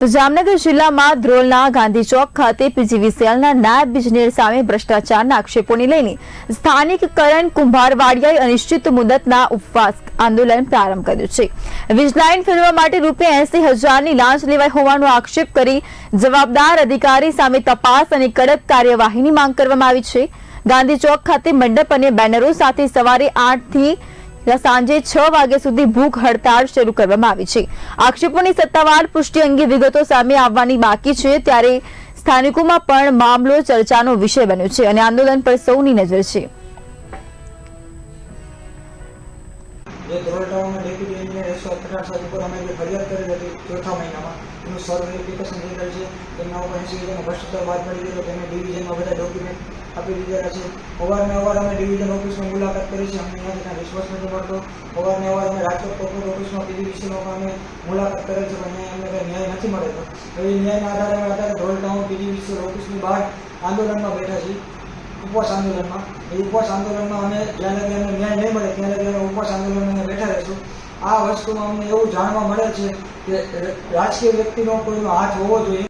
તો જામનગર જિલ્લામાં ધ્રોલના ગાંધી ચોક ખાતે પીજીવીસીએલના નાયબ ઇજનેર સામે ભ્રષ્ટાચારના આક્ષેપોને લઈને સ્થાનિક કરણ કુંભારવાડિયાએ અનિશ્ચિત મુદતના ઉપવાસ આંદોલન પ્રારંભ કર્યું છે। વીજ લાઇન ફેરવવા માટે ₹80,000ની લાંચ લેવાઈ હોવાનો આક્ષેપ કરી જવાબદાર અધિકારી સામે તપાસ અને કડક કાર્યવાહીની માંગ કરવામાં આવી છે। ગાંધી ચોક ખાતે મંડપ અને બેનરો સાથે સવારે 8 થી સાંજે 6 વાગ્યા સુધી ભૂખ હડતાળ શરૂ કરવામાં આવી છે। આક્ષેપોની સત્તાવાર પુષ્ટિ અંગે વિગતો સામે આવવાની બાકી છે, ત્યારે સ્થાનિકોમાં પણ મામલો ચર્ચાનો વિષય બન્યો છે અને આંદોલન પર સૌની નજર છે। જે ધોરડાઓમાં ડેપ્યુટી એન્જિનિયર 158 સાહેબ ઉપર અમે જે ફરિયાદ કરેલી હતી ચોથા મહિનામાં એનું સર્વ વેરિફિકેશન થઈ ગયેલ છે। તેમના ઉપર 80,000નો ભ્રષ્ટાચાર બહાર પડી ગયો, તેને ડિવિઝનમાં બધા ડોક્યુમેન્ટ આપી દીધેલા છે। અવારનવાર અમે ડિવિઝન ઓફિસમાં મુલાકાત કરી છે, અમને ત્યાંથી કાંઈ રિસ્પોન્સ નથી મળતો। અવારનવાર અમે રાજકોટ કોર્પોરેટ ઓફિસમાં પીજીવીસીએલમાં પણ અમે મુલાકાત કરેલ છે, પણ અમને કંઈ ન્યાય નથી મળેલો। એ ન્યાયના આધારે અમે અત્યારે ધોળ ટાઉન પીજીવીસીએલ ઓફિસની બહાર આંદોલનમાં બેઠા છીએ, ઉપવાસ આંદોલનમાં। એ ઉપવાસ આંદોલનમાં અમે જ્યાં લગી અમને ન્યાય નહીં મળે ત્યાં લગી અમે ઉપવાસ આંદોલનમાં બેઠા રહીશું। આ વસ્તુમાં અમને એવું જાણવા મળે છે કે રાજકીય વ્યક્તિનો કોઈનો હાથ હોવો જોઈએ,